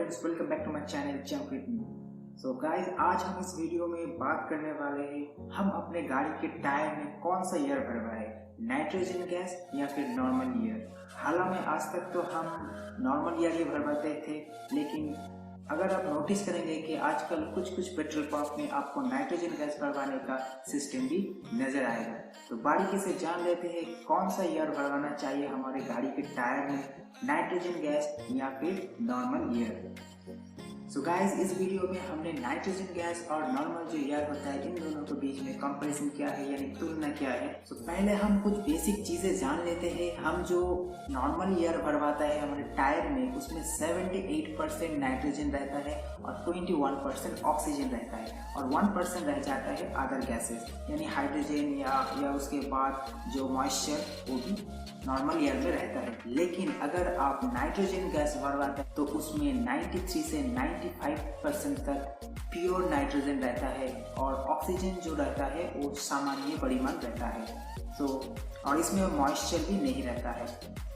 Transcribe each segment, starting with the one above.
Friends, welcome back to my channel jump with me. So guys, आज हम इस video में बात करने वाले हैं हम अपने गाड़ी के टायर में कौन सा ईयर भरवाएं, नाइट्रोजन गैस या फिर नॉर्मल ईयर। हालांकि आज तक तो हम नॉर्मल ईयर ही भरवाते थे, लेकिन अगर आप नोटिस करेंगे कि आजकल कुछ पेट्रोल पंप में आपको नाइट्रोजन गैस भरवाने का सिस्टम भी नजर आएगा। तो बारीकी से जान लेते हैं कौन सा ईयर भरवाना चाहिए हमारे गाड़ी के टायर में, नाइट्रोजन गैस या फिर नॉर्मल ईयर। सो गाइस, इस वीडियो में हमने नाइट्रोजन गैस और नॉर्मल जो ईयर होता है इन दोनों के बीच में कंपैरिजन क्या है, यानी तुलना क्या है। तो पहले हम कुछ बेसिक चीजें जान लेते हैं। हम जो नॉर्मल ईयर भरवाता है हमारे टायर में, उसमें 78% नाइट्रोजन रहता है और 21% ऑक्सीजन रहता है और 1% रह जाता है अदर गैसेस, यानी हाइड्रोजन या उसके बाद जो मॉइस्चर, वो भी नॉर्मल ईयर में रहता है। लेकिन अगर आप नाइट्रोजन गैस भरवाते हैं तो उसमें 93 से 95% तक प्योर नाइट्रोजन रहता है और ऑक्सीजन जो रहता है वो सामान्य परिमाण रहता है। और इसमें मॉइस्चर भी नहीं रहता है।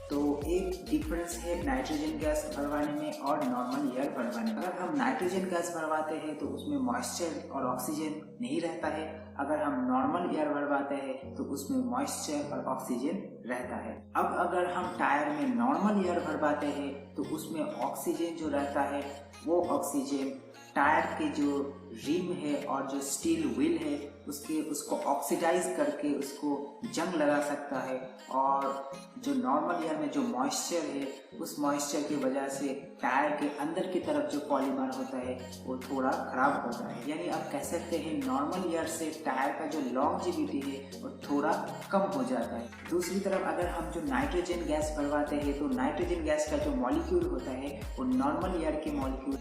तो एक डिफरेंस है नाइट्रोजन गैस भरवाने में और नॉर्मल एयर भरवाने में। अगर हम नाइट्रोजन गैस भरवाते हैं तो उसमें मॉइस्चर और ऑक्सीजन नहीं रहता है। अगर हम नॉर्मल एयर भरवाते हैं तो उसमें मॉइस्चर और ऑक्सीजन रहता है। अब अगर हम टायर में नॉर्मल एयर भरवाते हैं तो उसमें ऑक्सीजन जो रहता है वो ऑक्सीजन टायर के जो रिम है और जो स्टील व्हील है उसको ऑक्सीडाइज करके उसको जंग लगा सकता है। और जो नॉर्मल एयर में जो मॉइस्चर है उस मॉइस्चर की वजह से टायर के अंदर की तरफ जो पॉलीमर होता है वो थोड़ा खराब होता है। यानी आप कह सकते हैं नॉर्मल एयर से टायर का जो लॉन्जेविटी है वो थोड़ा कम हो जाता है। दूसरी तरफ अगर हम जो नाइट्रोजन गैस भरवाते हैं तो नाइट्रोजन गैस का जो मॉलिक्यूल होता है वो नॉर्मल एयर के मॉलिक्यूल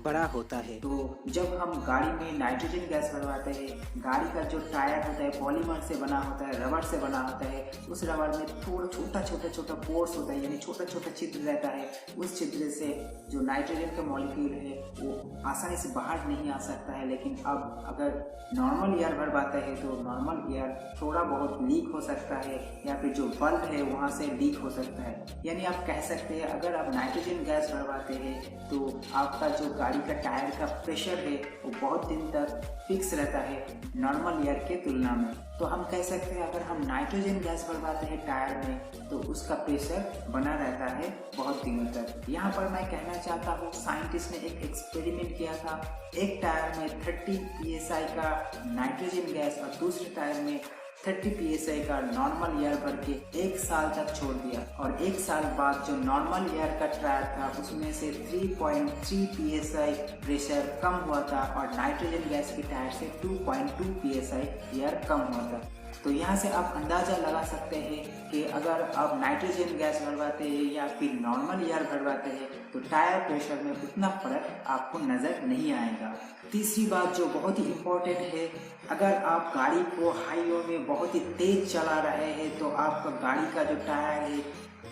बड़ा होता है। तो जब हम गाड़ी में नाइट्रोजन गैस भरवाते हैं, गाड़ी का जो टायर होता है पॉलीमर से बना होता है, रबर से बना होता है। उस रबर में थोड़ा छोटा पोर्स होता है, यानी छोटा छिद्र रहता है। उस छिद्र से जो नाइट्रोजन का मॉलिक्यूल है वो आसानी से बाहर नहीं आ सकता है। लेकिन अब अगर नॉर्मल एयर भरवाते हैं तो नॉर्मल एयर थोड़ा बहुत लीक हो सकता है या फिर जो बल्ब है वहाँ से लीक हो सकता है। यानी आप कह सकते हैं अगर आप नाइट्रोजन गैस भरवाते हैं तो आपका जो गाड़ी का टायर का प्रेशर है वो बहुत दिन तक फिक्स रहता है नॉर्मल एयर के तुलना में। तो हम कह सकते हैं अगर हम नाइट्रोजन गैस भरवाते हैं टायर में तो उसका प्रेशर बना रहता है बहुत दिनों तक। यहाँ पर मैं कहना चाहता हूँ, साइंटिस्ट ने एक एक्सपेरिमेंट किया था। एक टायर में 30 psi का नाइट्रोजन गैस और दूसरे टायर में 30 psi का नॉर्मल एयर भर के 1 साल तक छोड़ दिया और 1 साल बाद जो नॉर्मल एयर का टायर था उसमें से 3.3 psi प्रेशर कम हुआ था और नाइट्रोजन गैस के टायर से 2.2 psi एयर कम हुआ था। तो यहाँ से आप अंदाजा लगा सकते हैं कि अगर आप नाइट्रोजन गैस भरवाते हैं या फिर नॉर्मल एयर भरवाते हैं तो टायर प्रेशर में उतना फर्क आपको नजर नहीं आएगा। तीसरी बात जो बहुत ही इम्पोर्टेंट है, अगर आप गाड़ी को हाईवे में बहुत ही तेज चला रहे हैं तो आपका गाड़ी का जो टायर है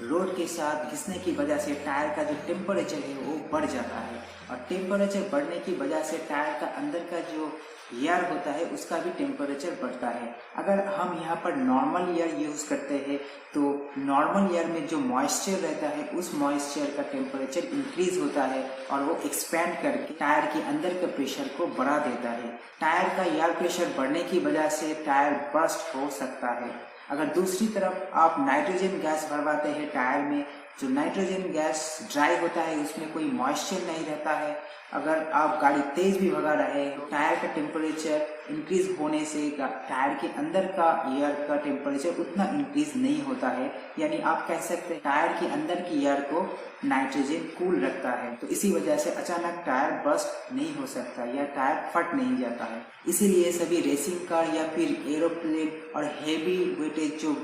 रोड के साथ घिसने की वजह से टायर का जो टेम्परेचर है वो बढ़ जाता है और टेम्परेचर बढ़ने की वजह से टायर का अंदर का जो एयर होता है उसका भी टेम्परेचर बढ़ता है। अगर हम यहाँ पर नॉर्मल एयर यूज़ करते हैं तो नॉर्मल एयर में जो मॉइस्चर रहता है उस मॉइस्चर का टेम्परेचर इंक्रीज होता है और वो एक्सपैंड करके टायर के अंदर के प्रेशर को बढ़ा देता है। टायर का एयर प्रेशर बढ़ने की वजह से टायर बर्स्ट हो सकता है। अगर दूसरी तरफ आप नाइट्रोजन गैस भरवाते हैं टायर में, जो नाइट्रोजन गैस ड्राई होता है उसमें कोई मॉइस्चर नहीं रहता है। अगर आप गाड़ी तेज भी भगा रहे हैं तो टायर का टेम्परेचर इंक्रीज होने से टायर के अंदर का एयर का टेम्परेचर उतना इंक्रीज नहीं होता है। यानी आप कह सकते हैं टायर के अंदर की एयर को नाइट्रोजन कूल रखता है। तो इसी वजह से अचानक टायर बस्ट नहीं हो सकता या टायर फट नहीं जाता है। इसीलिए सभी रेसिंग कार या फिर एरोप्लेन और हेवी वेटेज जो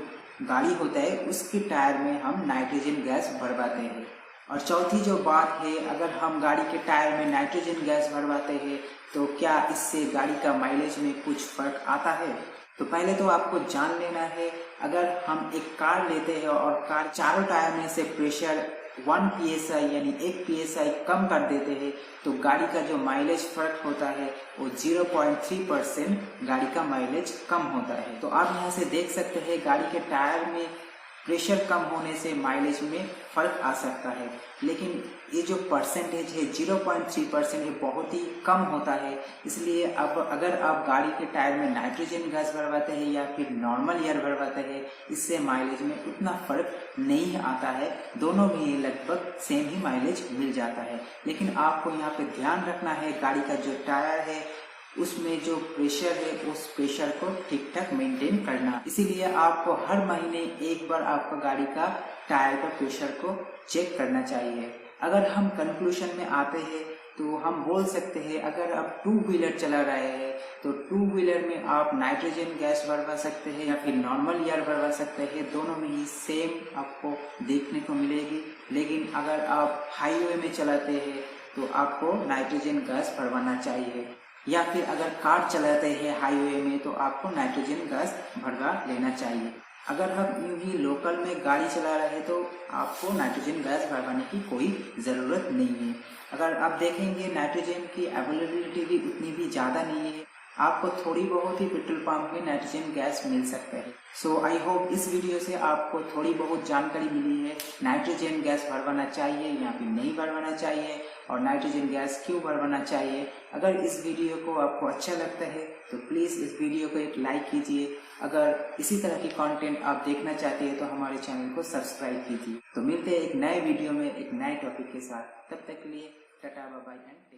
गाड़ी होता है उसके टायर में हम नाइट्रोजन गैस भरवाते हैं। और चौथी जो बात है, अगर हम गाड़ी के टायर में नाइट्रोजन गैस भरवाते हैं तो क्या इससे गाड़ी का माइलेज में कुछ फर्क आता है? तो पहले तो आपको जान लेना है, अगर हम एक कार लेते हैं और कार चारों टायर में से प्रेशर 1 psi यानी 1 psi कम कर देते हैं तो गाड़ी का जो माइलेज फर्क होता है वो 0.3% गाड़ी का माइलेज कम होता है। तो आप यहाँ से देख सकते हैं गाड़ी के टायर में प्रेशर कम होने से माइलेज में फ़र्क आ सकता है, लेकिन ये जो परसेंटेज है 0.3% ये बहुत ही कम होता है। इसलिए अब अगर आप गाड़ी के टायर में नाइट्रोजन गैस भरवाते हैं या फिर नॉर्मल एयर भरवाते हैं, इससे माइलेज में उतना फ़र्क नहीं आता है। दोनों में ही लगभग सेम ही माइलेज मिल जाता है। लेकिन आपको यहाँ पे ध्यान रखना है, गाड़ी का जो टायर है उसमें जो प्रेशर है उस प्रेशर को ठीक ठाक मेंटेन करना। इसीलिए आपको हर महीने एक बार आपका गाड़ी का टायर का प्रेशर को चेक करना चाहिए। अगर हम कंक्लूजन में आते हैं तो हम बोल सकते हैं, अगर आप टू व्हीलर चला रहे हैं तो टू व्हीलर में आप नाइट्रोजन गैस भरवा सकते हैं या फिर नॉर्मल एयर भरवा सकते हैं। दोनों में ही सेम आपको देखने को मिलेगी। लेकिन अगर आप हाईवे में चलाते हैं तो आपको नाइट्रोजन गैस भरवाना चाहिए, या फिर अगर कार चलाते हैं हाईवे में तो आपको नाइट्रोजन गैस भरवा लेना चाहिए। अगर हम यूं ही लोकल में गाड़ी चला रहे हैं तो आपको नाइट्रोजन गैस भरवाने की कोई ज़रूरत नहीं है। अगर आप देखेंगे नाइट्रोजन की अवेलेबिलिटी भी उतनी भी ज़्यादा नहीं है, आपको थोड़ी बहुत ही पेट्रोल पंप में नाइट्रोजन गैस मिल सकता है। सो आई होप इस वीडियो से आपको थोड़ी बहुत जानकारी मिली है, नाइट्रोजन गैस भरवाना चाहिए या फिर नहीं भरवाना चाहिए, और नाइट्रोजन गैस क्यों भरवाना चाहिए। अगर इस वीडियो को आपको अच्छा लगता है तो प्लीज़ इस वीडियो को एक लाइक कीजिए। अगर इसी तरह की कंटेंट आप देखना चाहते हैं तो हमारे चैनल को सब्सक्राइब कीजिए। तो मिलते हैं एक नए वीडियो में एक नए टॉपिक के साथ। तब तक के लिए टाटा बाय बाय एंड